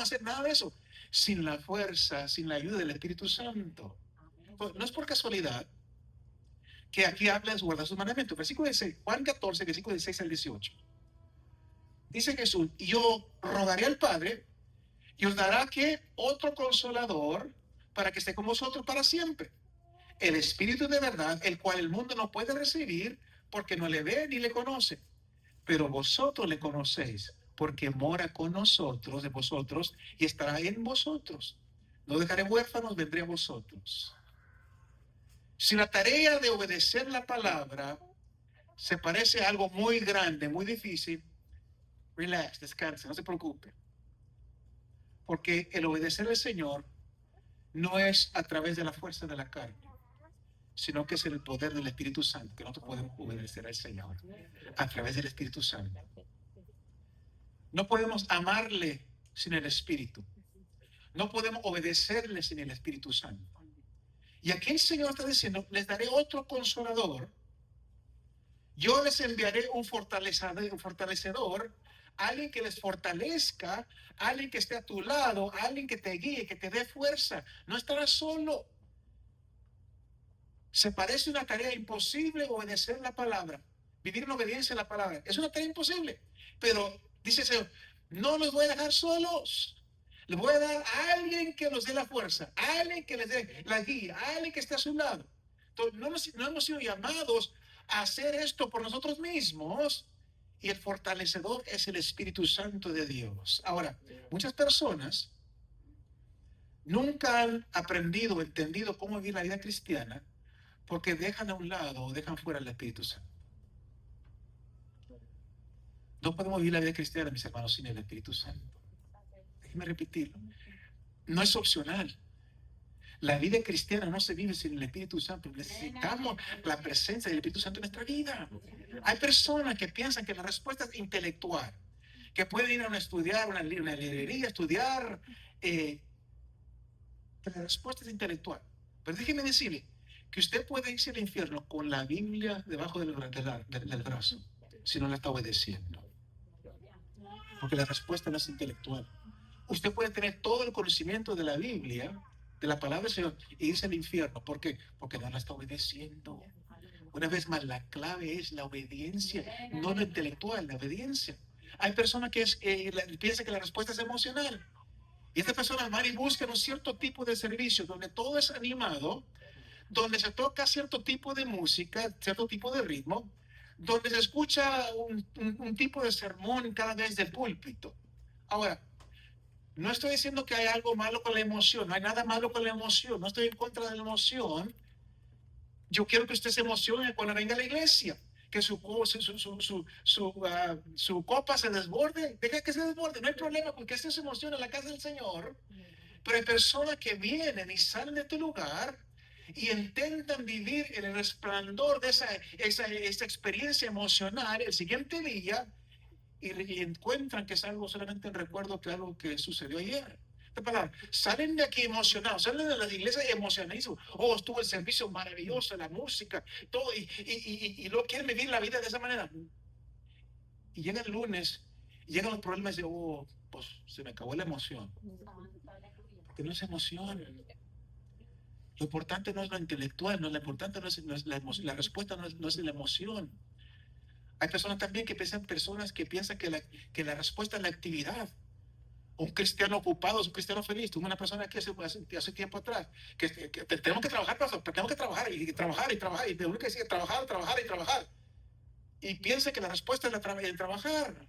hacer nada de eso sin la fuerza, sin la ayuda del Espíritu Santo. No es por casualidad que aquí habla de guardar sus mandamientos. Versículo 16, Juan 14, versículo 16 al 18. Dice Jesús, y yo rogaré al Padre y os dará que otro consolador para que esté con vosotros para siempre. El Espíritu de verdad, el cual el mundo no puede recibir porque no le ve ni le conoce. Pero vosotros le conocéis porque mora con nosotros, de vosotros, y estará en vosotros. No dejaré huérfanos, vendré a vosotros. Si la tarea de obedecer la palabra se parece a algo muy grande, muy difícil, relax, descanse, no se preocupe. Porque el obedecer al Señor no es a través de la fuerza de la carne, sino que es el poder del Espíritu Santo, que nosotros podemos obedecer al Señor a través del Espíritu Santo. No podemos amarle sin el Espíritu. No podemos obedecerle sin el Espíritu Santo. Y aquí el Señor está diciendo, les daré otro consolador. Yo les enviaré un fortalecedor, alguien que les fortalezca, alguien que esté a tu lado, alguien que te guíe, que te dé fuerza. No estarás solo. Se parece una tarea imposible obedecer la palabra, vivir en obediencia a la palabra. Es una tarea imposible. Pero dice el Señor, no los voy a dejar solos. Les voy a dar a alguien que nos dé la fuerza, a alguien que les dé la guía, a alguien que esté a su lado. Entonces, no hemos sido llamados a hacer esto por nosotros mismos. Y el fortalecedor es el Espíritu Santo de Dios. Ahora, muchas personas nunca han aprendido o entendido cómo vivir la vida cristiana porque dejan a un lado o dejan fuera el Espíritu Santo. No podemos vivir la vida cristiana, mis hermanos, sin el Espíritu Santo. Déjenme repetirlo. No es opcional. La vida cristiana no se vive sin el Espíritu Santo. Necesitamos la presencia del Espíritu Santo en nuestra vida. Hay personas que piensan que la respuesta es intelectual, que pueden ir a estudiar una librería, estudiar, que la respuesta es intelectual. Pero déjeme decirle que usted puede irse al infierno con la Biblia debajo del brazo, si no la está obedeciendo. Porque la respuesta no es intelectual. Usted puede tener todo el conocimiento de la Biblia, de la palabra del Señor, e irse al infierno. ¿Por qué? Porque no la está obedeciendo. Una vez más, la clave es la obediencia, no lo intelectual, la obediencia. Hay personas que piensan que la respuesta es emocional. Y estas personas van y buscan un cierto tipo de servicio donde todo es animado, donde se toca cierto tipo de música, cierto tipo de ritmo, donde se escucha un tipo de sermón cada vez del púlpito. Ahora, no estoy diciendo que hay algo malo con la emoción, no hay nada malo con la emoción, no estoy en contra de la emoción. Yo quiero que usted se emocione cuando venga a la iglesia, que su copa se desborde, deja que se desborde, no hay problema con que usted se emocione en la casa del Señor. Pero hay personas que vienen y salen de tu lugar y intentan vivir en el resplandor de esa experiencia emocional el siguiente día y encuentran que es algo solamente un recuerdo que algo que sucedió ayer. Salen de aquí emocionados, salen de las iglesias emocionados. Oh, estuvo el servicio maravilloso, la música, todo, y luego quieren vivir la vida de esa manera. Y llega el lunes, y llegan los problemas de, oh, pues se me acabó la emoción. Porque no es emoción. Lo importante no es lo intelectual, lo importante no es la respuesta, no es la emoción. Hay personas también que piensan que la respuesta es la actividad. Un cristiano ocupado es un cristiano feliz. Tuve una persona que hace tiempo atrás que tenemos que trabajar, pastor, tenemos que trabajar y trabajar y trabajar. Y de uno que sigue trabajar y trabajar. Y piensa que la respuesta es el trabajar.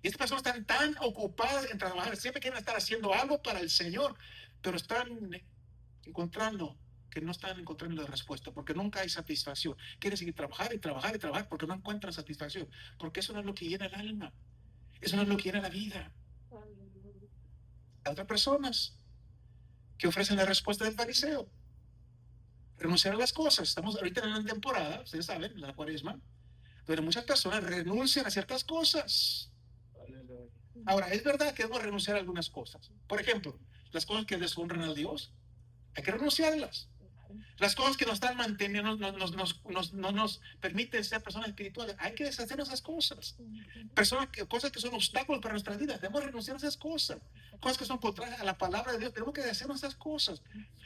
Y estas personas están tan ocupadas en trabajar, siempre quieren estar haciendo algo para el Señor, pero están encontrando que no están encontrando la respuesta, porque nunca hay satisfacción. Quieren seguir trabajar y trabajar y trabajar porque no encuentran satisfacción, porque eso no es lo que llena el alma, eso no es lo que llena la vida. Hay otras personas que ofrecen la respuesta del fariseo: renunciar a las cosas. Estamos ahorita en una temporada, ustedes saben, en la cuaresma, donde muchas personas renuncian a ciertas cosas. Ahora, es verdad que debemos renunciar a algunas cosas. Por ejemplo, las cosas que deshonran a Dios, hay que renunciarlas. Las cosas que nos están manteniendo, no nos permiten ser personas espirituales, hay que deshacer esas cosas. Cosas que son obstáculos para nuestras vidas, debemos renunciar a esas cosas. Cosas que son contrarias a la palabra de Dios, tenemos que deshacer esas cosas.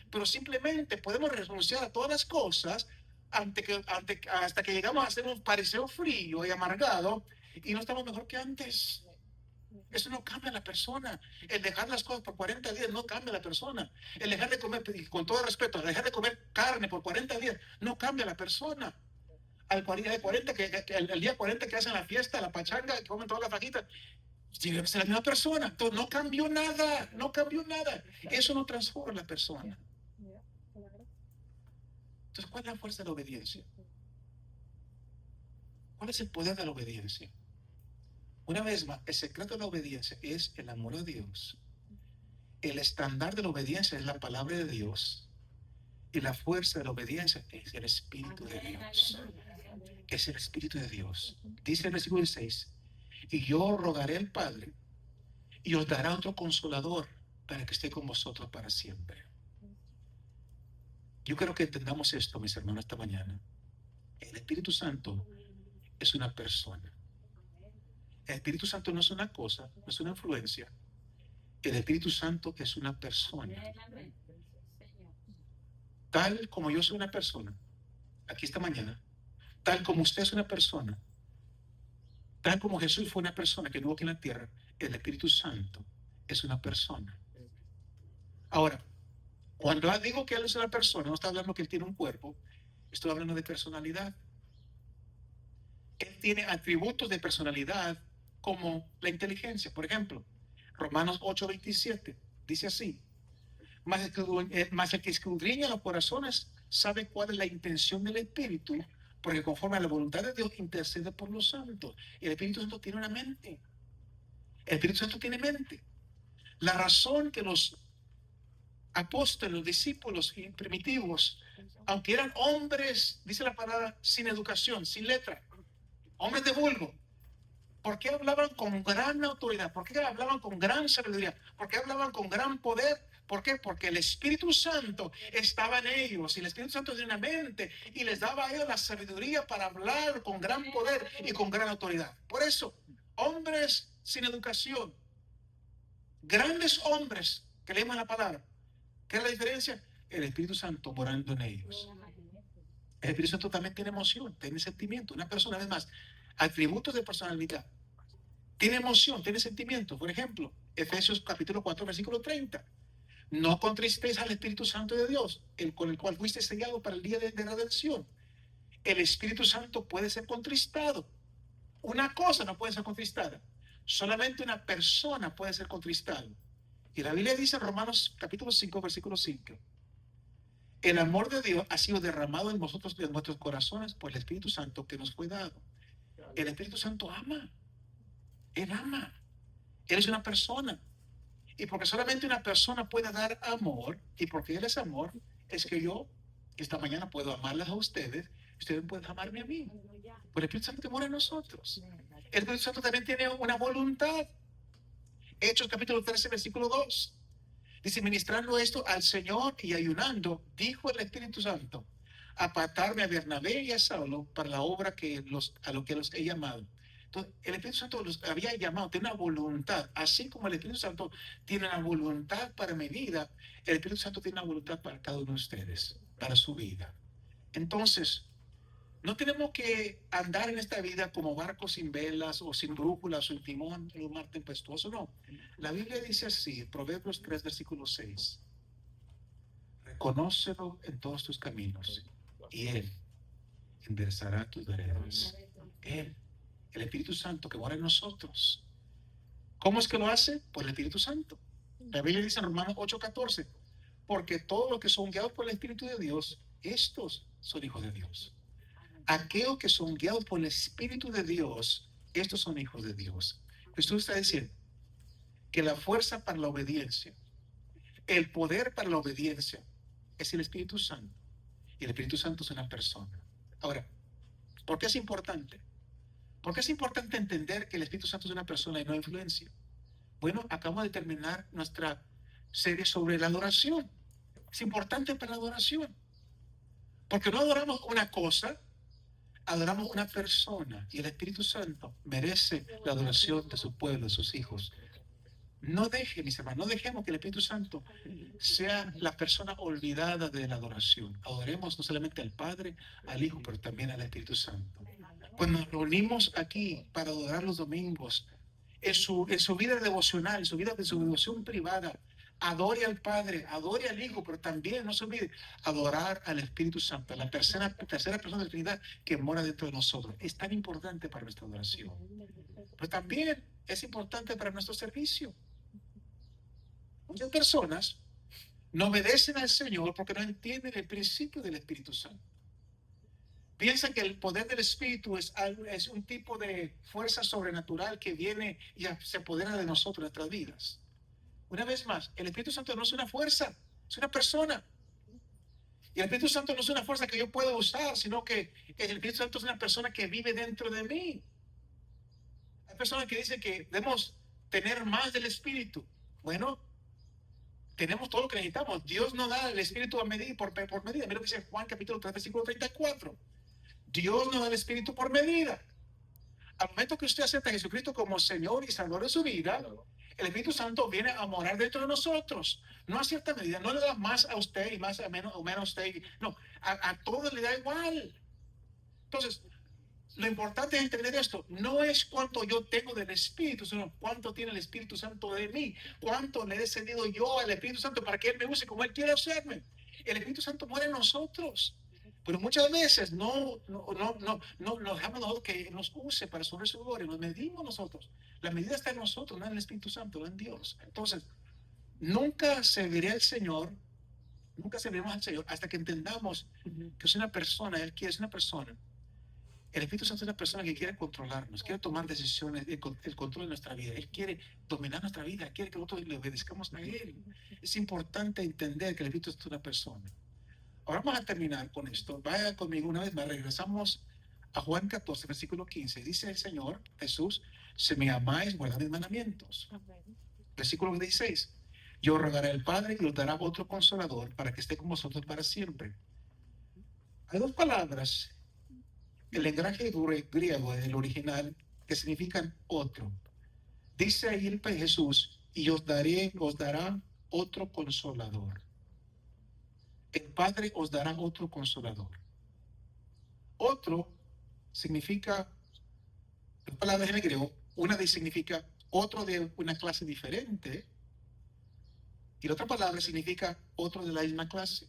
Pero simplemente podemos renunciar a todas las cosas hasta que llegamos a ser un fariseo frío y amargado y no estamos mejor que antes. Eso no cambia a la persona. El dejar las cosas por 40 días no cambia a la persona. El dejar de comer, con todo respeto, dejar de comer carne por 40 días no cambia a la persona. Al día 40 que hacen la fiesta, la pachanga, que comen todas las fajitas, Llega a ser la misma persona. Entonces, no cambió nada, no cambió nada. Eso no transforma a la persona. Entonces, ¿cuál es la fuerza de la obediencia? ¿Cuál es el poder de la obediencia? Una vez más, el secreto de la obediencia es el amor a Dios. El estándar de la obediencia es la palabra de Dios. Y la fuerza de la obediencia es el Espíritu de Dios. Es el Espíritu de Dios. Dice el versículo 6, y yo rogaré al Padre y os dará otro consolador para que esté con vosotros para siempre. Yo quiero que entendamos esto, mis hermanos, esta mañana. El Espíritu Santo es una persona. El Espíritu Santo no es una cosa, no es una influencia. El Espíritu Santo es una persona. Tal como yo soy una persona, aquí esta mañana, tal como usted es una persona, tal como Jesús fue una persona que estuvo aquí en la tierra, el Espíritu Santo es una persona. Ahora, cuando digo que Él es una persona, no está hablando que Él tiene un cuerpo, estoy hablando de personalidad. Él tiene atributos de personalidad como la inteligencia. Por ejemplo, Romanos 8:27 dice así, mas el que escudriña los corazones sabe cuál es la intención del Espíritu, porque conforme a la voluntad de Dios intercede por los santos. El Espíritu Santo tiene una mente. El Espíritu Santo tiene mente. La razón que los apóstoles, los discípulos primitivos, aunque eran hombres, dice la palabra, sin educación, sin letra, hombres de vulgo, ¿por qué hablaban con gran autoridad? ¿Por qué hablaban con gran sabiduría? ¿Por qué hablaban con gran poder? ¿Por qué? Porque el Espíritu Santo estaba en ellos y el Espíritu Santo tenía una mente y les daba a ellos la sabiduría para hablar con gran poder y con gran autoridad. Por eso, hombres sin educación, grandes hombres que leemos la palabra, ¿qué es la diferencia? El Espíritu Santo morando en ellos. El Espíritu Santo también tiene emoción, tiene sentimiento. Una persona, además, atributos de personalidad. Tiene emoción, tiene sentimiento. Por ejemplo, Efesios capítulo 4, versículo 30. No contristéis al Espíritu Santo de Dios, con el cual fuiste sellado para el día de redención. El Espíritu Santo puede ser contristado. Una cosa no puede ser contristada. Solamente una persona puede ser contristada. Y la Biblia dice en Romanos capítulo 5, versículo 5. El amor de Dios ha sido derramado en vosotros, en vuestros corazones, por el Espíritu Santo que nos fue dado. El Espíritu Santo ama. Él ama. Él es una persona. Y porque solamente una persona puede dar amor, y porque Él es amor, es que yo esta mañana puedo amarles a ustedes, ustedes pueden amarme a mí. Por el Espíritu Santo que mora en nosotros. El Espíritu Santo también tiene una voluntad. Hechos capítulo 13, versículo 2. Dice, ministrando esto al Señor y ayunando, dijo el Espíritu Santo, apartarme a Bernabé y a Saulo para la obra a lo que los he llamado. Entonces, el Espíritu Santo los había llamado, tiene una voluntad, así como el Espíritu Santo tiene una voluntad para mi vida, el Espíritu Santo tiene una voluntad para cada uno de ustedes, para su vida. Entonces, no tenemos que andar en esta vida como barcos sin velas o sin brújulas o sin timón en un mar tempestuoso, no. La Biblia dice así, Proverbios 3, versículo 6. Reconócelo en todos tus caminos y Él enderezará tus veredas. Él, el Espíritu Santo que mora en nosotros. ¿Cómo es que lo hace? Por el Espíritu Santo. La Biblia dice en Romanos 8:14, porque todos los que son guiados por el Espíritu de Dios, estos son hijos de Dios. Aquellos que son guiados por el Espíritu de Dios, estos son hijos de Dios. Jesús está diciendo que la fuerza para la obediencia, el poder para la obediencia, es el Espíritu Santo. Y el Espíritu Santo es una persona. Ahora, ¿por qué es importante? ¿Por qué es importante entender que el Espíritu Santo es una persona y no influencia? Bueno, acabamos de terminar nuestra serie sobre la adoración. Es importante para la adoración. Porque no adoramos una cosa, adoramos una persona. Y el Espíritu Santo merece la adoración de su pueblo, de sus hijos. No deje, mis hermanos, no dejemos que el Espíritu Santo sea la persona olvidada de la adoración. Adoremos no solamente al Padre, al Hijo, pero también al Espíritu Santo. Cuando nos reunimos aquí para adorar los domingos, en su vida devocional, en su vida de su devoción privada, Adore al Padre, adore al Hijo, pero también no se olvide adorar al Espíritu Santo, la tercera persona de la Trinidad que mora dentro de nosotros. Es tan importante para nuestra adoración, pero también es importante para nuestro servicio. Muchas personas no obedecen al Señor porque no entienden el principio del Espíritu Santo. Piensan que el poder del Espíritu es un tipo de fuerza sobrenatural que viene y se apodera de nosotros, de nuestras vidas. Una vez más, el Espíritu Santo no es una fuerza, es una persona. Y el Espíritu Santo no es una fuerza que yo puedo usar, sino que el Espíritu Santo es una persona que vive dentro de mí. Hay personas que dicen que debemos tener más del Espíritu. Bueno, tenemos todo lo que necesitamos. Dios no da el Espíritu a medida, por medida. Mira lo que dice Juan capítulo 3, versículo 34. Dios no da el Espíritu por medida. Al momento que usted acepta a Jesucristo como Señor y Salvador de su vida, el Espíritu Santo viene a morar dentro de nosotros. No a cierta medida, no le da más a usted y más a menos, o menos a usted. No, a todos le da igual. Entonces, lo importante es entender esto. No es cuánto yo tengo del Espíritu, sino cuánto tiene el Espíritu Santo de mí. Cuánto le he cedido yo al Espíritu Santo para que Él me use como Él quiere hacerme. El Espíritu Santo muere en nosotros. Pero muchas veces no dejamos nosotros que nos use para su gloria. Nos medimos nosotros. La medida está en nosotros, no en el Espíritu Santo, no en Dios. Entonces, nunca serviré al Señor, nunca serviremos al Señor hasta que entendamos que es una persona, Él quiere, es una persona. El Espíritu Santo es una persona que quiere controlarnos, quiere tomar decisiones, el control de nuestra vida. Él quiere dominar nuestra vida, quiere que nosotros le obedezcamos a Él. Es importante entender que el Espíritu Santo es una persona. Ahora vamos a terminar con esto. Vaya conmigo una vez más. Regresamos a Juan 14, versículo 15. Dice el Señor Jesús: si me amáis, guardad mis mandamientos. Versículo 16. Yo rogaré al Padre y os dará otro consolador para que esté con vosotros para siempre. Hay dos palabras, el lenguaje griego del original, que significan otro. Dice ahí el Jesús: y os dará otro consolador. El Padre os dará otro consolador. Otro significa, las palabras en griego, una significa otro de una clase diferente, y la otra palabra significa otro de la misma clase.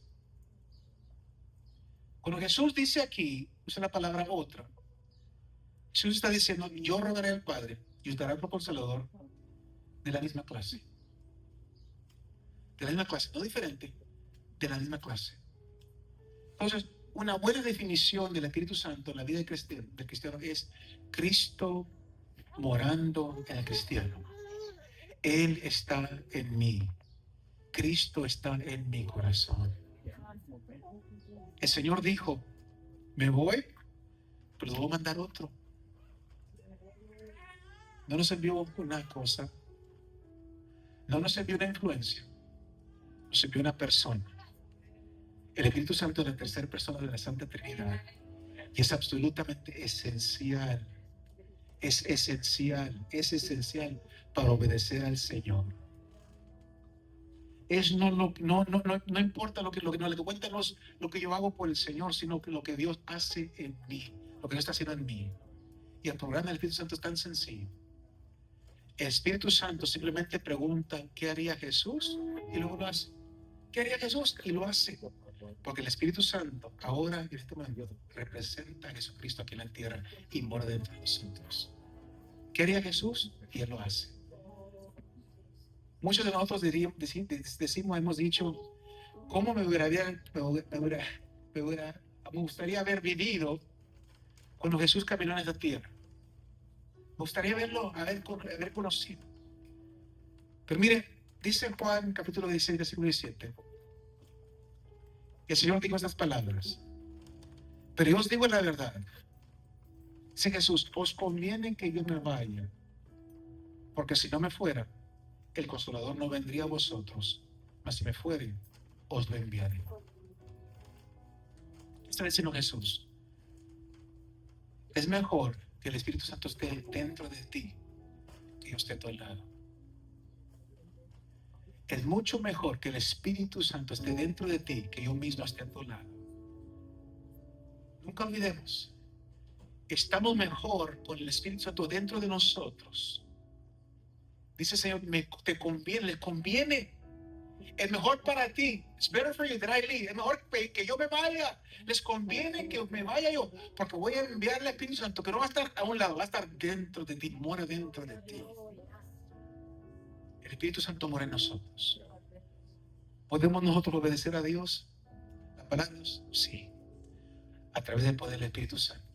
Cuando Jesús dice aquí, usa la palabra otra, Jesús está diciendo: yo rogaré al Padre y os dará otro consolador de la misma clase. De la misma clase, no diferente, de la misma clase. Entonces, una buena definición del Espíritu Santo en la vida del cristiano es Cristo morando en el cristiano. Él está en mí. Cristo está en mi corazón. El Señor dijo: me voy, pero debo mandar otro. No nos envió una cosa, no nos envió una influencia, nos envió una persona. El Espíritu Santo es la tercera persona de la Santa Trinidad y es absolutamente esencial. Es esencial para obedecer al Señor. No importa lo que cuenta lo que yo hago por el Señor, sino que lo que Dios hace en mí, lo que Dios está haciendo en mí. Y el programa del Espíritu Santo es tan sencillo. El Espíritu Santo simplemente pregunta: ¿qué haría Jesús? Y luego lo hace. ¿Qué haría Jesús? Y lo hace. Porque el Espíritu Santo ahora en este momento representa a Jesucristo aquí en la tierra y mora dentro de nosotros. ¿Qué haría Jesús? Y Él lo hace. Muchos de nosotros decimos, hemos dicho: ¿cómo me gustaría haber vivido cuando Jesús caminó en esta tierra? Me gustaría haber conocido. Pero mire, dice Juan capítulo 16, versículo 17. El Señor dijo estas palabras: pero yo os digo la verdad. Dice Jesús: os conviene que yo me vaya, porque si no me fuera, el Consolador no vendría a vosotros, mas si me fuere, os lo enviaré. ¿Qué está diciendo Jesús? Es mejor que el Espíritu Santo esté dentro de ti que yo esté a tu lado. Es mucho mejor que el Espíritu Santo esté dentro de ti que yo mismo esté a tu lado. Nunca olvidemos, estamos mejor con el Espíritu Santo dentro de nosotros. Dice el Señor: les conviene Es mejor para ti. It's better for you that I leave. Es mejor que yo me vaya. Les conviene que me vaya yo, porque voy a enviarle al Espíritu Santo, que no va a estar a un lado, va a estar dentro de ti, mora dentro de ti. El Espíritu Santo mora en nosotros. ¿Podemos nosotros obedecer a Dios? ¿La palabra de Dios? Sí. A través del poder del Espíritu Santo.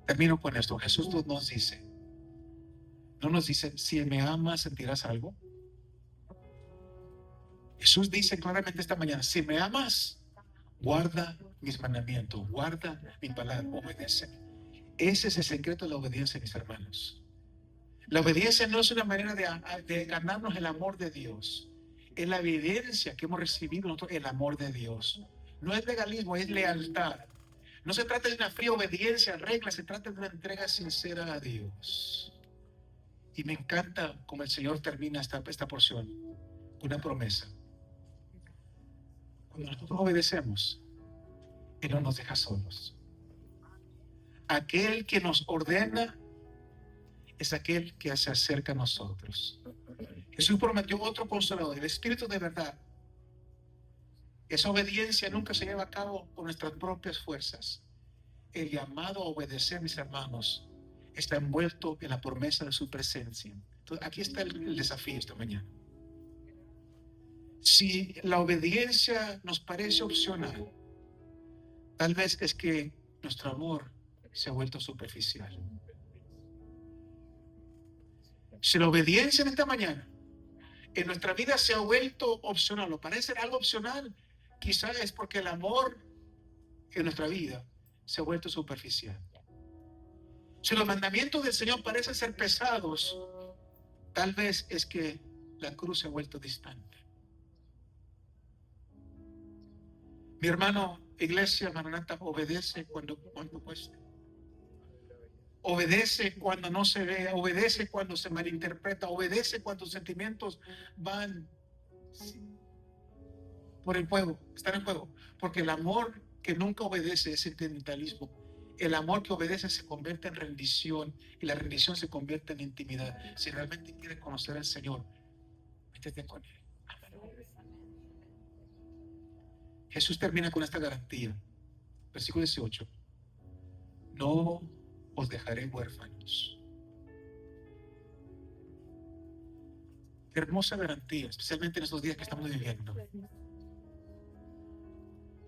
Termino con esto. Jesús nos dice, no nos dice, si me amas sentirás algo. Jesús dice claramente esta mañana, si me amas, guarda mis mandamientos, guarda mi palabra, obedece. Ese es el secreto de la obediencia, mis hermanos. La obediencia no es una manera de ganarnos el amor de Dios. Es la evidencia que hemos recibido nosotros el amor de Dios. No es legalismo, es lealtad. No se trata de una fría obediencia a reglas, se trata de una entrega sincera a Dios. Y me encanta como el Señor termina esta porción, una promesa. Cuando nosotros obedecemos, Él no nos deja solos. Aquel que nos ordena es aquel que se acerca a nosotros. Jesús prometió otro consolador, el Espíritu de verdad. Esa obediencia nunca se lleva a cabo con nuestras propias fuerzas. El llamado a obedecer, mis hermanos, está envuelto en la promesa de su presencia. Entonces, aquí está el desafío esta mañana. Si la obediencia nos parece opcional, tal vez es que nuestro amor se ha vuelto superficial. Si la obediencia en esta mañana en nuestra vida se ha vuelto opcional o parece algo opcional, quizás es porque el amor en nuestra vida se ha vuelto superficial. Si los mandamientos del Señor parecen ser pesados, tal vez es que la cruz se ha vuelto distante. Mi hermano, iglesia Maranata, obedece cuando cueste. Obedece cuando no se ve, obedece cuando se malinterpreta, obedece cuando los sentimientos van por el juego, están en juego. Porque el amor que nunca obedece es sentimentalismo. El amor que obedece se convierte en rendición y la rendición se convierte en intimidad. Si realmente quieres conocer al Señor, métete con Él. Jesús termina con esta garantía. Versículo 18. No os dejaré huérfanos. Qué hermosa garantía, especialmente en estos días que estamos viviendo.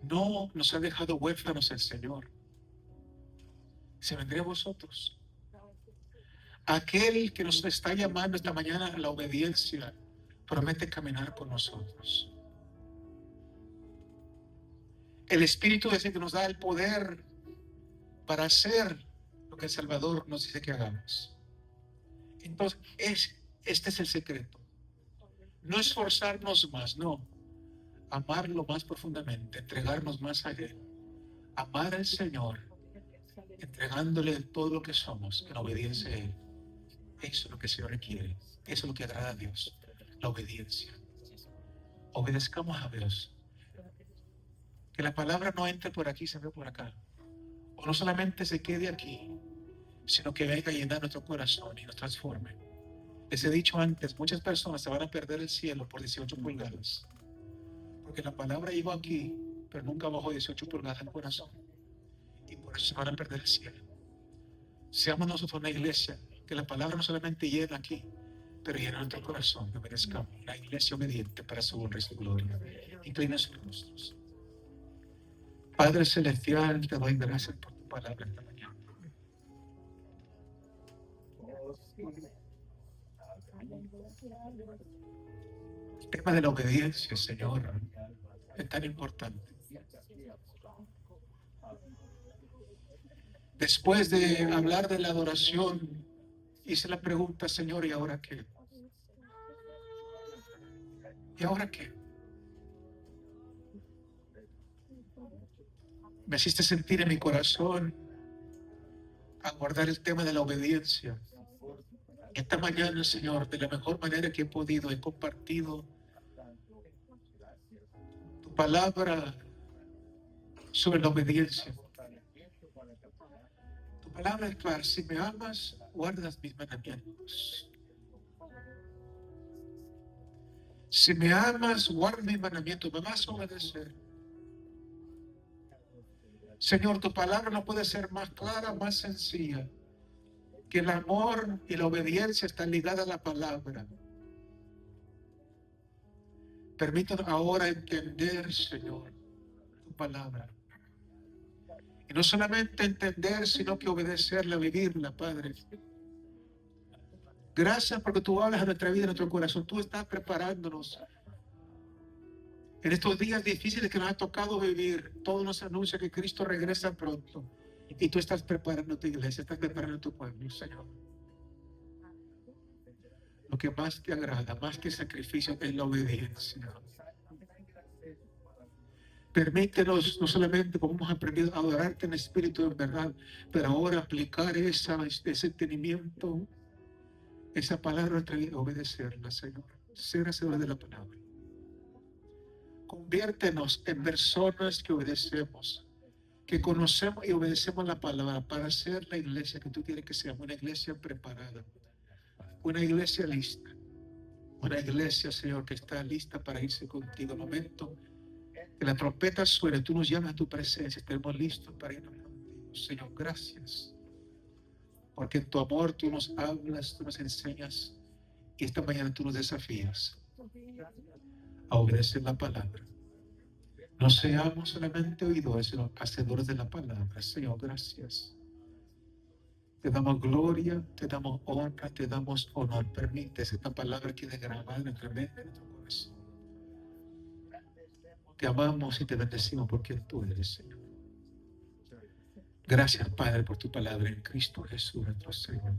No nos ha dejado huérfanos el Señor. Se vendrá a vosotros. Aquel que nos está llamando esta mañana a la obediencia promete caminar con nosotros. El Espíritu es el que nos da el poder para hacer lo que el Salvador nos dice que hagamos. Entonces, este es el secreto. No esforzarnos más, no. Amarlo más profundamente, entregarnos más a Él. Amar al Señor, entregándole todo lo que somos en obediencia a Él. Eso es lo que el Señor requiere. Eso es lo que agrada a Dios. La obediencia. Obedezcamos a Dios. Que la palabra no entre por aquí, se ve por acá. O no solamente se quede aquí, sino que venga a llenar nuestro corazón y nos transforme. Les he dicho antes, muchas personas se van a perder el cielo por 18 pulgadas. Porque la palabra llegó aquí, pero nunca bajó 18 pulgadas al corazón. Y por eso se van a perder el cielo. Seamos nosotros una iglesia que la palabra no solamente llena aquí, pero llena nuestro corazón, que merezcamos una iglesia obediente para su honra y su gloria. Inclina sus rostros. Padre Celestial, te doy gracias por tu palabra esta mañana. El tema de la obediencia, Señor, es tan importante. Después de hablar de la adoración, hice la pregunta, Señor, ¿y ahora qué? ¿Y ahora qué? Me hiciste sentir en mi corazón a guardar el tema de la obediencia. Esta mañana, Señor, de la mejor manera que he podido, he compartido tu palabra sobre la obediencia. Tu palabra es clara: si me amas, guardas mis mandamientos. Si me amas, guarda mis mandamientos, me vas a obedecer. Señor, tu palabra no puede ser más clara, más sencilla. Que el amor y la obediencia están ligadas a la palabra. Permítanos ahora entender, Señor, tu palabra. Y no solamente entender, sino que obedecerla, vivirla, Padre. Gracias porque tú hablas a nuestra vida, a nuestro corazón. Tú estás preparándonos. En estos días difíciles que nos ha tocado vivir, todo nos anuncia que Cristo regresa pronto. Y tú estás preparando tu iglesia, estás preparando tu pueblo, Señor. Lo que más te agrada, más que sacrificio, es la obediencia. Permítenos, no solamente como hemos aprendido a adorarte en espíritu y en verdad, pero ahora aplicar ese entendimiento, esa palabra a nuestra vida, obedecerla, Señor. Ser hacedores de la palabra. Conviértenos en personas que obedecemos, que conocemos y obedecemos la palabra para ser la iglesia que tú quieres que sea, una iglesia preparada, una iglesia lista, una iglesia, Señor, que está lista para irse contigo. El momento que la trompeta suene, tú nos llamas a tu presencia, estemos listos para irnos contigo. Señor, gracias, porque en tu amor tú nos hablas, tú nos enseñas, y esta mañana tú nos desafías a obedecer la palabra. No seamos solamente oidores, sino hacedores de la palabra. Señor, gracias. Te damos gloria, te damos honra, te damos honor. Permite esta palabra quede grabada en nuestra mente, en nuestro corazón. Te amamos y te bendecimos porque tú eres, Señor. Gracias, Padre, por tu palabra en Cristo Jesús, nuestro Señor.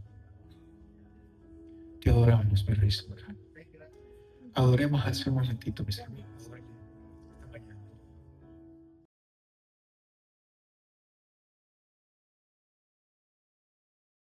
Te adoramos, mi Rey soberano. Adoremos al Señor un momentito, mis hermanos.